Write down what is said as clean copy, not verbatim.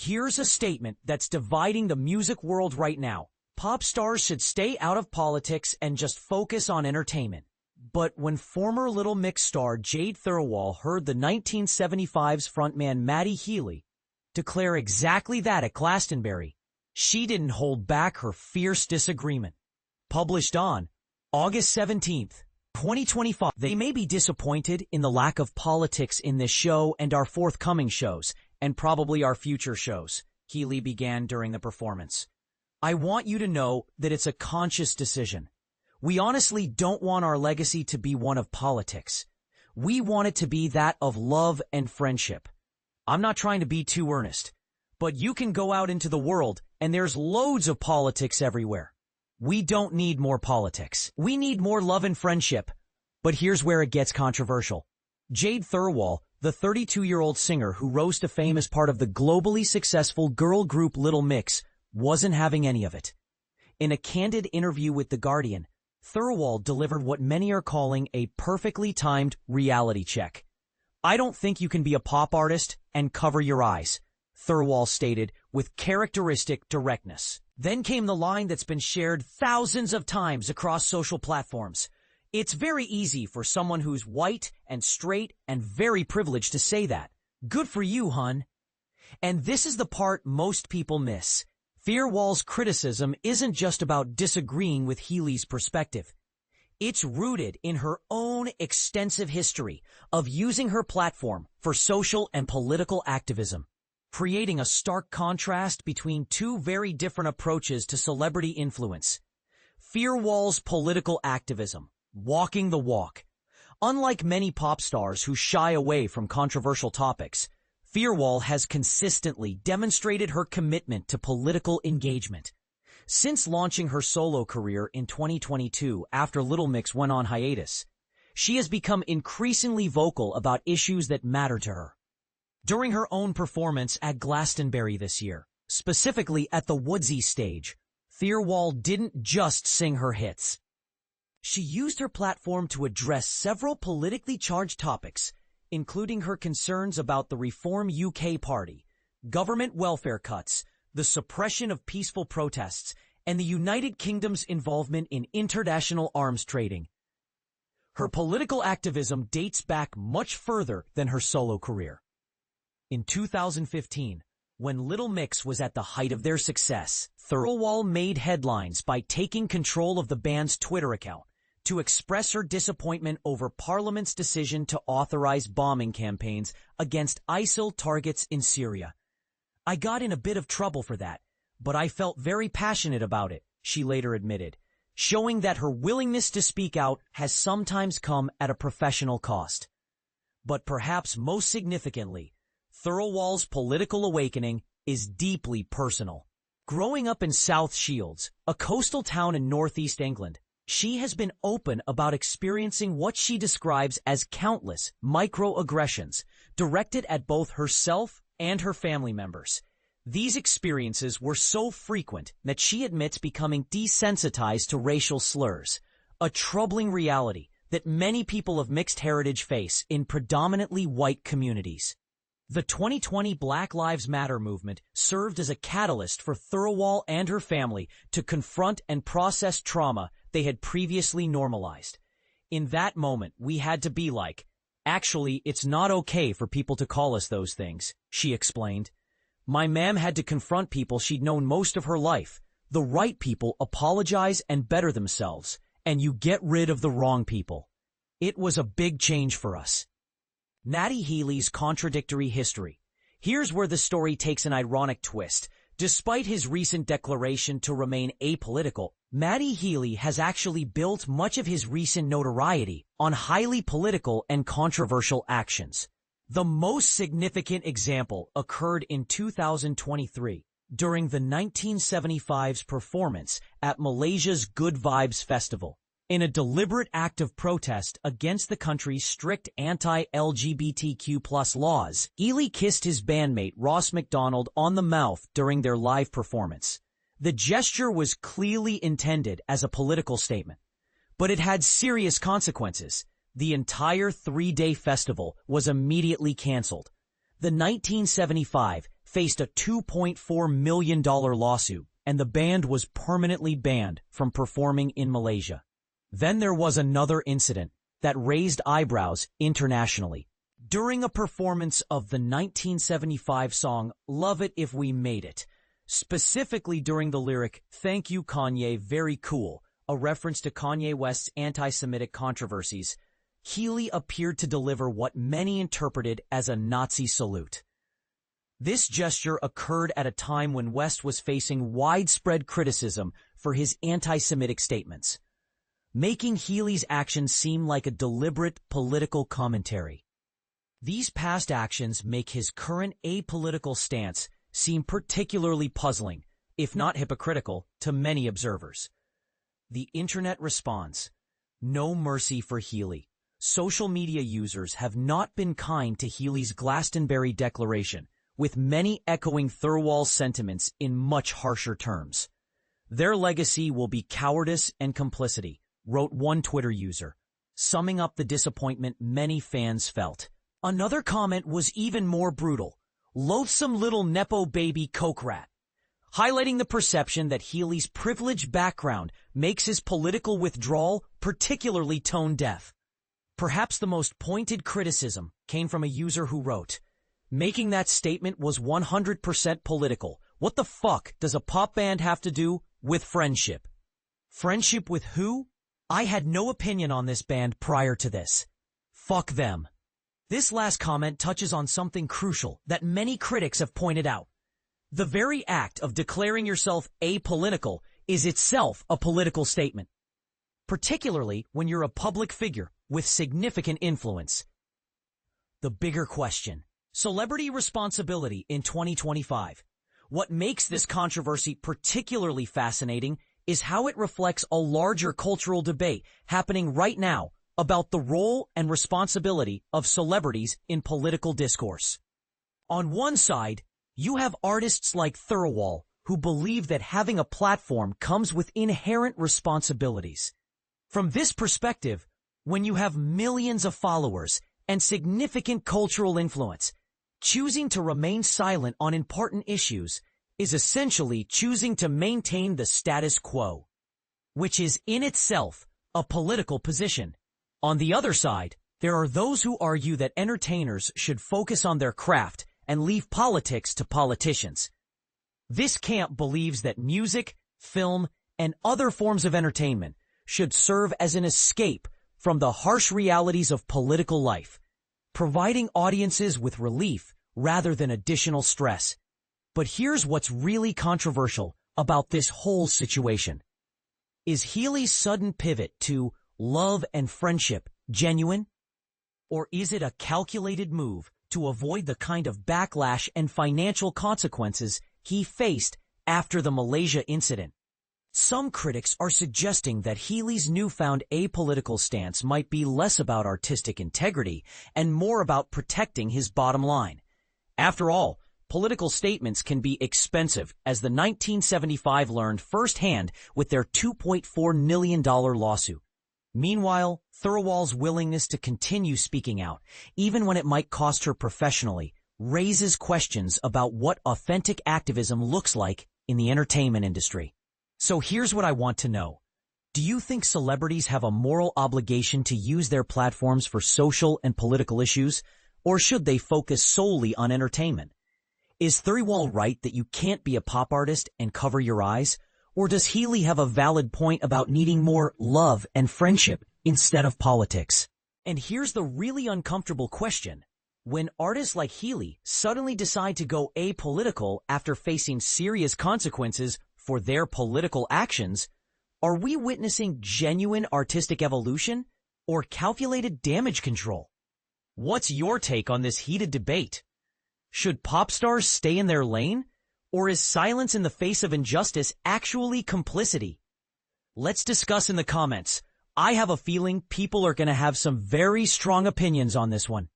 Here's a statement that's dividing the music world right now. Pop stars should stay out of politics and just focus on entertainment. But when former Little Mix star Jade Thirlwall heard the 1975's frontman Matty Healy declare exactly that at Glastonbury, she didn't hold back her fierce disagreement. Published on August 17, 2025. They may be disappointed in the lack of politics in this show and our forthcoming shows, and probably our future shows, Healy began during the performance. I want you to know that it's a conscious decision. We honestly don't want our legacy to be one of politics. We want it to be that of love and friendship. I'm not trying to be too earnest, but you can go out into the world and there's loads of politics everywhere. We don't need more politics. We need more love and friendship. But here's where it gets controversial. Jade Thirlwall, the 32-year-old singer who rose to fame as part of the globally successful girl group Little Mix, wasn't having any of it. In a candid interview with The Guardian, Thirlwall delivered what many are calling a perfectly timed reality check. I don't think you can be a pop artist and cover your eyes, Thirlwall stated with characteristic directness. Then came the line that's been shared thousands of times across social platforms. It's very easy for someone who's white and straight and very privileged to say that. Good for you, hun. And this is the part most people miss. Thirlwall's criticism isn't just about disagreeing with Healy's perspective. It's rooted in her own extensive history of using her platform for social and political activism, creating a stark contrast between two very different approaches to celebrity influence. Thirlwall's political activism, walking the walk. Unlike many pop stars who shy away from controversial topics, Thirlwall has consistently demonstrated her commitment to political engagement. Since launching her solo career in 2022 after Little Mix went on hiatus, she has become increasingly vocal about issues that matter to her. During her own performance at Glastonbury this year, specifically at the Woodsy stage, Thirlwall didn't just sing her hits. She used her platform to address several politically charged topics, including her concerns about the Reform UK Party, government welfare cuts, the suppression of peaceful protests, and the United Kingdom's involvement in international arms trading. Her political activism dates back much further than her solo career. In 2015, when Little Mix was at the height of their success, Thirlwall made headlines by taking control of the band's Twitter account to express her disappointment over Parliament's decision to authorize bombing campaigns against ISIL targets in Syria. I got in a bit of trouble for that, but I felt very passionate about it, she later admitted, showing that her willingness to speak out has sometimes come at a professional cost. But perhaps most significantly, Thirlwall's political awakening is deeply personal. Growing up in South Shields, a coastal town in northeast England, she has been open about experiencing what she describes as countless microaggressions directed at both herself and her family members. These experiences were so frequent that she admits becoming desensitized to racial slurs, a troubling reality that many people of mixed heritage face in predominantly white communities. The 2020 Black Lives Matter movement served as a catalyst for Thirlwall and her family to confront and process trauma they had previously normalized. In that moment, we had to be like, actually, it's not okay for people to call us those things, she explained. My ma'am had to confront people she'd known most of her life. The right people apologize and better themselves, and you get rid of the wrong people. It was a big change for us. Matty Healy's contradictory history. Here's where the story takes an ironic twist. Despite his recent declaration to remain apolitical, Matty Healy has actually built much of his recent notoriety on highly political and controversial actions. The most significant example occurred in 2023 during the 1975's performance at Malaysia's Good Vibes Festival. In a deliberate act of protest against the country's strict anti-LGBTQ+ laws, Healy kissed his bandmate Ross MacDonald on the mouth during their live performance. The gesture was clearly intended as a political statement, but it had serious consequences. The entire three-day festival was immediately canceled. The 1975 faced a $2.4 million lawsuit, and the band was permanently banned from performing in Malaysia. Then there was another incident that raised eyebrows internationally. During a performance of the 1975 song Love It If We Made It, specifically during the lyric, "Thank You Kanye, Very Cool," a reference to Kanye West's anti-Semitic controversies, Healy appeared to deliver what many interpreted as a Nazi salute. This gesture occurred at a time when West was facing widespread criticism for his anti-Semitic statements, making Healy's actions seem like a deliberate political commentary. These past actions make his current apolitical stance seem particularly puzzling, if not hypocritical, to many observers. The internet responds: no mercy for Healy. Social media users have not been kind to Healy's Glastonbury declaration, with many echoing Thirlwall's sentiments in much harsher terms. Their legacy will be cowardice and complicity, wrote one Twitter user, summing up the disappointment many fans felt. Another comment was even more brutal: loathsome little Nepo baby coke rat, highlighting the perception that Healy's privileged background makes his political withdrawal particularly tone-deaf. Perhaps the most pointed criticism came from a user who wrote, "Making that statement was 100% political. What the fuck does a pop band have to do with friendship?" Friendship with who? I had no opinion on this band prior to this. Fuck them. This last comment touches on something crucial that many critics have pointed out. The very act of declaring yourself apolitical is itself a political statement, particularly when you're a public figure with significant influence. The bigger question: celebrity responsibility in 2025. What makes this controversy particularly fascinating is how it reflects a larger cultural debate happening right now about the role and responsibility of celebrities in political discourse. On one side, you have artists like Thirlwall, who believe that having a platform comes with inherent responsibilities. From this perspective, when you have millions of followers and significant cultural influence, choosing to remain silent on important issues is essentially choosing to maintain the status quo, which is in itself a political position. On the other side, there are those who argue that entertainers should focus on their craft and leave politics to politicians. This camp believes that music, film, and other forms of entertainment should serve as an escape from the harsh realities of political life, providing audiences with relief rather than additional stress. But here's what's really controversial about this whole situation. Is Healy's sudden pivot to love and friendship genuine? Or is it a calculated move to avoid the kind of backlash and financial consequences he faced after the Malaysia incident? Some critics are suggesting that Healy's newfound apolitical stance might be less about artistic integrity and more about protecting his bottom line. After all, political statements can be expensive, as the 1975 learned firsthand with their $2.4 million lawsuit. Meanwhile, Thirlwall's willingness to continue speaking out, even when it might cost her professionally, raises questions about what authentic activism looks like in the entertainment industry. So here's what I want to know. Do you think celebrities have a moral obligation to use their platforms for social and political issues, or should they focus solely on entertainment? Is Thirlwall right that you can't be a pop artist and cover your eyes? Or does Healy have a valid point about needing more love and friendship instead of politics? And here's the really uncomfortable question. When artists like Healy suddenly decide to go apolitical after facing serious consequences for their political actions, are we witnessing genuine artistic evolution or calculated damage control? What's your take on this heated debate? Should pop stars stay in their lane? Or is silence in the face of injustice actually complicity? Let's discuss in the comments. I have a feeling people are going to have some very strong opinions on this one.